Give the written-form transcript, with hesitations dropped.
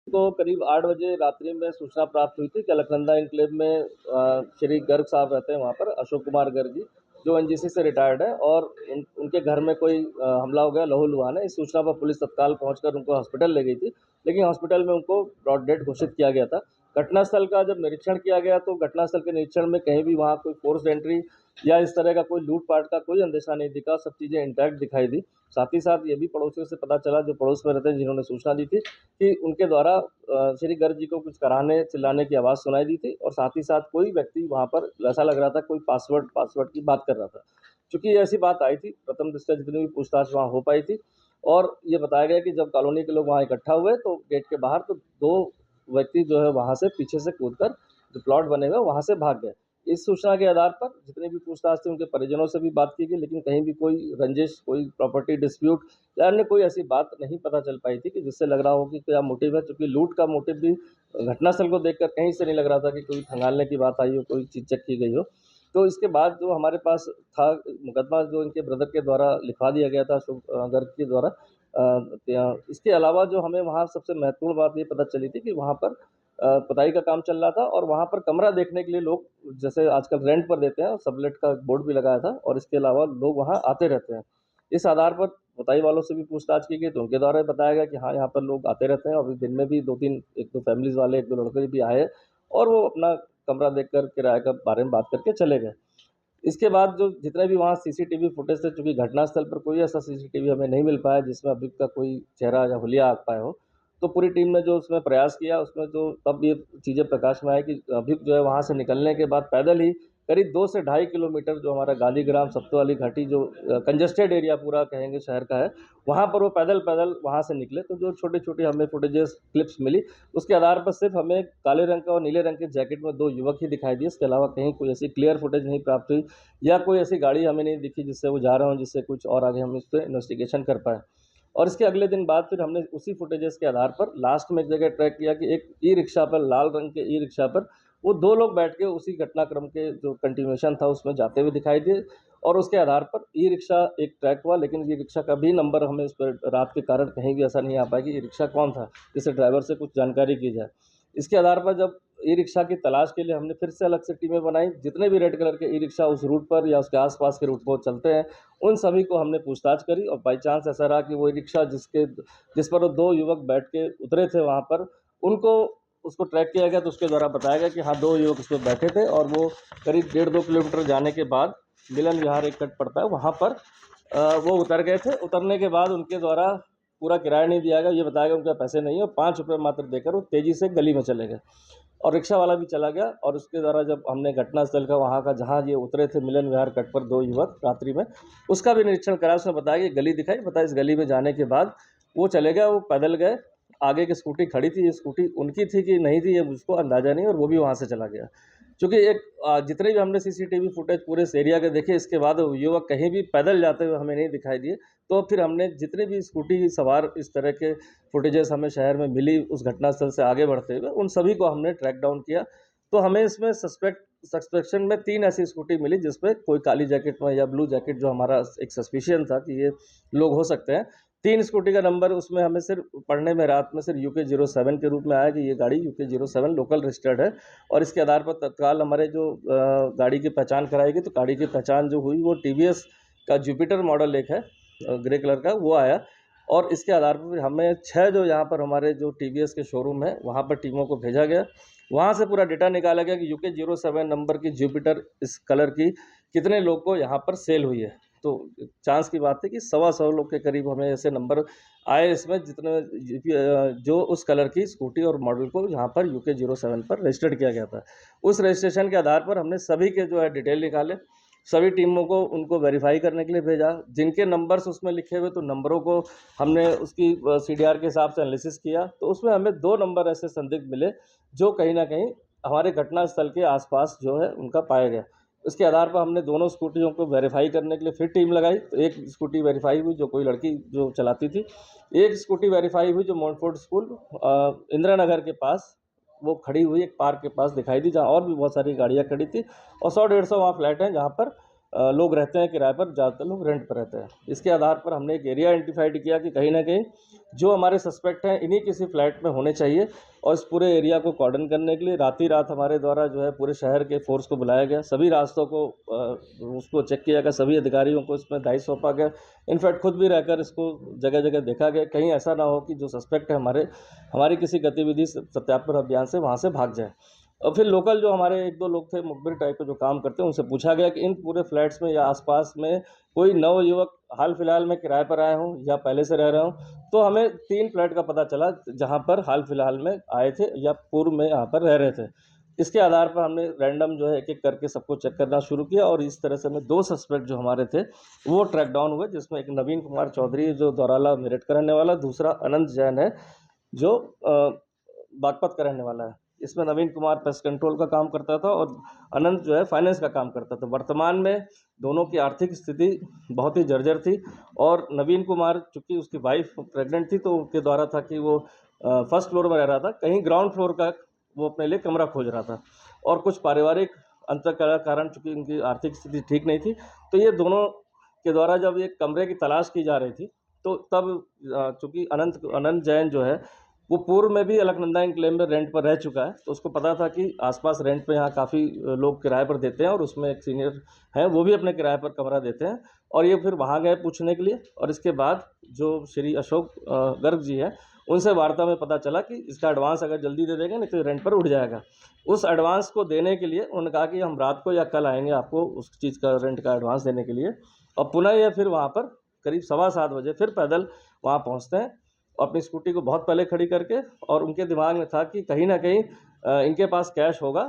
को करीब 8 बजे रात्रि में सूचना प्राप्त हुई थी कि अलकनंदा एन्क्लेव में श्री गर्ग साहब रहते हैं वहाँ पर, अशोक कुमार गर्ग जी, जो एनजीसी से रिटायर्ड है, और उनके घर में कोई हमला हो गया, लहू-लुहान है। इस सूचना पर पुलिस तत्काल पहुंचकर उनको हॉस्पिटल ले गई थी, लेकिन हॉस्पिटल में उनको ब्रॉड डेड घोषित किया गया था। घटनास्थल का जब निरीक्षण किया गया तो घटनास्थल के निरीक्षण में कहीं भी वहाँ कोई फोर्स्ड एंट्री या इस तरह का कोई लूट-पाट का कोई अंदेशा नहीं दिखा, सब चीज़ें इंटैक्ट दिखाई दी। साथ ही साथ ये भी पड़ोसियों से पता चला, जो पड़ोस में रहते हैं, जिन्होंने सूचना दी थी, कि उनके द्वारा श्री गर्ग जी को कुछ कराहने, चिल्लाने की आवाज़ सुनाई दी थी, और साथ ही साथ कोई व्यक्ति वहाँ पर ऐसा लग रहा था कोई पासवर्ड की बात कर रहा था। चूँकि ऐसी बात आई थी, प्रथम दृष्टया जितनी भी पूछताछ वहाँ हो पाई थी, और ये बताया गया कि जब कॉलोनी के लोग वहाँ इकट्ठा हुए तो गेट के बाहर तो 2 व्यक्ति जो है वहाँ से पीछे से कूदकर, जो प्लॉट बने हुए हैं, वहाँ से भाग गए। इस सूचना के आधार पर जितनी भी पूछताछ थी, उनके परिजनों से भी बात की गई, लेकिन कहीं भी कोई रंजिश, कोई प्रॉपर्टी डिस्प्यूट या अन्य कोई ऐसी बात नहीं पता चल पाई थी कि जिससे लग रहा हो कि क्या मोटिव है। चूँकि लूट का मोटिव भी घटनास्थल को देखकर कहीं से नहीं लग रहा था कि कोई खंगालने की बात आई हो, कोई चीज़ चेक की गई हो। तो इसके बाद जो हमारे पास था मुकदमा, जो इनके ब्रदर के द्वारा लिखवा दिया गया था, अशोक गर्ग के द्वारा। इसके अलावा जो हमें वहाँ सबसे महत्वपूर्ण बात ये पता चली थी कि वहाँ पर पुताई का काम चल रहा था, और वहाँ पर कमरा देखने के लिए लोग, जैसे आजकल रेंट पर देते हैं, सबलेट का बोर्ड भी लगाया था, और इसके अलावा लोग वहाँ आते रहते हैं। इस आधार पर पुताई वालों से भी पूछताछ की गई, तो उनके द्वारा बताया गया कि हाँ, यहाँ पर लोग आते रहते हैं, और दिन में भी 2-3 1-2 फैमिलीज़ वाले, 1-2 लड़के भी आए, और वो अपना कमरा देखकर किराए के बारे में बात करके चले गए। इसके बाद जो जितने भी वहाँ सीसीटीवी फुटेज थे, चूँकि घटनास्थल पर कोई ऐसा सीसीटीवी हमें नहीं मिल पाया जिसमें अभियुक्त का कोई चेहरा या हुलिया आ पाया हो, तो पूरी टीम ने जो उसमें प्रयास किया, उसमें जो तब ये चीज़ें प्रकाश में आई कि अभियुक्त जो है वहाँ से निकलने के बाद पैदल ही करीब 2 से ढाई किलोमीटर, जो हमारा गालीग्राम सत्तू घाटी, जो कंजेस्टेड एरिया पूरा कहेंगे शहर का है, वहाँ पर वो पैदल-पैदल वहाँ से निकले। तो जो छोटी-छोटी हमें फुटेजेस, क्लिप्स मिली, उसके आधार पर सिर्फ़ हमें काले रंग का और नीले रंग के जैकेट में 2 युवक ही दिखाई दिए। इसके अलावा कहीं कोई ऐसी क्लियर फुटेज नहीं प्राप्त हुई, या कोई ऐसी गाड़ी हमें नहीं दिखी जिससे वो जा रहे हों, जिससे कुछ और आगे हम इस पे इन्वेस्टिगेशन कर पाएँ। और इसके अगले दिन बाद फिर हमने उसी फुटेजेस के आधार पर लास्ट में एक जगह ट्रैक किया कि एक ई-रिक्शा पर, लाल रंग के ई-रिक्शा पर वो 2 लोग बैठ के उसी घटनाक्रम के जो कंटिन्यूएशन था उसमें जाते हुए दिखाई दिए, और उसके आधार पर ई-रिक्शा एक ट्रैक हुआ, लेकिन ई-रिक्शा का भी नंबर हमें उस पर रात के कारण कहीं भी ऐसा नहीं आ पाया कि ई-रिक्शा कौन था, जिससे ड्राइवर से कुछ जानकारी की जाए। इसके आधार पर जब ई-रिक्शा की तलाश के लिए हमने फिर से अलग से टीमें बनाई, जितने भी रेड कलर के ई-रिक्शा उस रूट पर या उसके आस-पास के रूट पर चलते हैं, उन सभी को हमने पूछताछ करी, और बाई चांस ऐसा रहा कि वो ई-रिक्शा जिस पर वो 2 युवक बैठ के उतरे थे वहाँ पर, उनको उसको ट्रैक किया गया, तो उसके द्वारा बताया गया कि हाँ, 2 युवक उसपे बैठे थे, और वो करीब डेढ़ 2 किलोमीटर जाने के बाद मिलन विहार एक कट पड़ता है, वहाँ पर वो उतर गए थे। उतरने के बाद उनके द्वारा पूरा किराया नहीं दिया गया, ये बताया गया उनके पास पैसे नहीं है, और ₹5 मात्र देकर वो तेज़ी से गली में चले गए, और रिक्शा वाला भी चला गया। और उसके द्वारा जब हमने घटनास्थल का, वहाँ का, जहाँ ये उतरे थे मिलन विहार कट पर 2 युवक रात्रि में, उसका भी निरीक्षण करा। उसमें बताया कि गली दिखाई, बताया इस गली में जाने के बाद वो चले गए, वो पैदल गए। आगे की स्कूटी खड़ी थी, ये स्कूटी उनकी थी कि नहीं थी, ये मुझको अंदाज़ा नहीं, और वो भी वहाँ से चला गया। चूँकि जितने भी हमने सीसीटीवी फुटेज पूरे इस एरिया के देखे, इसके बाद वो युवक कहीं भी पैदल जाते हुए हमें नहीं दिखाई दिए। तो फिर हमने जितने भी स्कूटी सवार इस तरह के फुटेजेस हमें शहर में मिली उस घटनास्थल से आगे बढ़ते हुए, उन सभी को हमने ट्रैक डाउन किया। तो हमें इसमें सस्पेक्शन में 3 ऐसी स्कूटी मिली जिसपे कोई काली जैकेट में या ब्लू जैकेट, जो हमारा एक सस्पिशन था कि ये लोग हो सकते हैं। 3 स्कूटी का नंबर उसमें हमें सिर्फ़ पढ़ने में रात में सिर्फ़ यूके 07 के रूप में आया कि ये गाड़ी यूके 07 लोकल रजिस्टर्ड है, और इसके आधार पर तत्काल हमारे जो गाड़ी की पहचान कराई गई, तो गाड़ी की पहचान जो हुई वो टीवीएस का जुपिटर मॉडल एक है, ग्रे कलर का, वो आया। और इसके आधार पर फिर हमें 6 जो यहाँ पर हमारे जो टीवीएस के शोरूम है, वहाँ पर टीमों को भेजा गया। वहाँ से पूरा डेटा निकाला गया कि यूके 07 नंबर की जुपिटर इस कलर की कितने लोग को यहाँ पर सेल हुई है। तो चांस की बात है कि 125 लोग के करीब हमें ऐसे नंबर आए इसमें, जो उस कलर की स्कूटी और मॉडल को यहाँ पर यूके 07 पर रजिस्टर्ड किया गया था। उस रजिस्ट्रेशन के आधार पर हमने सभी के जो है डिटेल निकाले, सभी टीमों को उनको वेरीफाई करने के लिए भेजा। जिनके नंबर्स उसमें लिखे हुए, तो नंबरों को हमने उसकी सीडीआर के हिसाब से एनालिसिस किया, तो उसमें हमें 2 नंबर ऐसे संदिग्ध मिले जो कहीं न कहीं हमारे घटनास्थल के आस-पास जो है उनका पाया गया। उसके आधार पर हमने दोनों स्कूटियों को वेरीफाई करने के लिए फिर टीम लगाई। तो एक स्कूटी वेरीफाई हुई जो कोई लड़की जो चलाती थी, एक स्कूटी वेरीफाई हुई जो मॉन्टफोर्ड स्कूल इंदिरा नगर के पास वो खड़ी हुई एक पार्क के पास दिखाई दी, जहाँ और भी बहुत सारी गाड़ियाँ खड़ी थी, और 100-150 वहाँ फ्लैट हैं जहाँ पर लोग रहते हैं किराए पर, ज़्यादातर लोग रेंट पर रहते हैं। इसके आधार पर हमने एक एरिया आइडेंटिफाइड किया कि कहीं न कहीं जो हमारे सस्पेक्ट हैं इन्हीं किसी फ्लैट में होने चाहिए, और इस पूरे एरिया को कॉर्डन करने के लिए रात हमारे द्वारा जो है पूरे शहर के फोर्स को बुलाया गया। सभी रास्तों को उसको चेक किया गया, सभी अधिकारियों को इसमें दायित्व सौंपा गया। इनफैक्ट खुद भी रहकर इसको जगह-जगह देखा गया, कहीं ऐसा ना हो कि जो सस्पेक्ट है हमारी किसी गतिविधि सत्यापन अभियान से वहाँ से भाग जाए। और फिर लोकल जो हमारे 1-2 लोग थे मुखबिर टाइप के जो काम करते हैं, उनसे पूछा गया कि इन पूरे फ्लैट्स में या आस-पास में कोई नवयुवक हाल-फिलहाल में किराए पर आए हों या पहले से रह रहे हों। तो हमें 3 फ्लैट का पता चला जहाँ पर हाल-फिलहाल में आए थे या पूर्व में यहाँ पर रह रहे थे। इसके आधार पर हमने रैंडम जो है एक-एक करके सबको चेक करना शुरू किया, और इस तरह से हमें 2 सस्पेक्ट जो हमारे थे वो ट्रैक डाउन हुए, जिसमें एक नवीन कुमार चौधरी जो दौराला मेरठ का रहने वाला, दूसरा अनंत जैन है जो बागपत का रहने वाला है। इसमें नवीन कुमार पेस्ट कंट्रोल का काम करता था और अनंत जो है फाइनेंस का काम करता था। वर्तमान में दोनों की आर्थिक स्थिति बहुत ही जर्जर थी, और नवीन कुमार चूँकि उसकी वाइफ़ प्रेग्नेंट थी, तो उनके द्वारा था कि वो फर्स्ट फ्लोर में रह रहा था, कहीं ग्राउंड फ्लोर का वो अपने लिए कमरा खोज रहा था, और कुछ पारिवारिक अंतर के कारण चूँकि उनकी आर्थिक स्थिति ठीक नहीं थी, तो ये दोनों के द्वारा जब एक कमरे की तलाश की जा रही थी, तो तब चूँकि अनंत जैन जो है वो पूर्व में भी अलकनंदा एन्क्लेव में रेंट पर रह चुका है, तो उसको पता था कि आस-पास रेंट पे यहाँ काफ़ी लोग किराए पर देते हैं, और उसमें एक सीनियर हैं, वो भी अपने किराए पर कमरा देते हैं। और ये फिर वहाँ गए पूछने के लिए, और इसके बाद जो श्री अशोक गर्ग जी हैं, उनसे वार्ता में पता चला कि इसका एडवांस अगर जल्दी दे देंगे नहीं तो रेंट पर उठ जाएगा। उस एडवांस को देने के लिए उन्होंने कहा कि हम रात को या कल आएँगे आपको उस चीज़ का रेंट का एडवांस देने के लिए, और पुनः ये फिर वहाँ पर करीब 7:15 बजे फिर पैदल वहाँ पहुँचते हैं, अपनी स्कूटी को बहुत पहले खड़ी करके, और उनके दिमाग में था कि कहीं न कहीं इनके पास कैश होगा।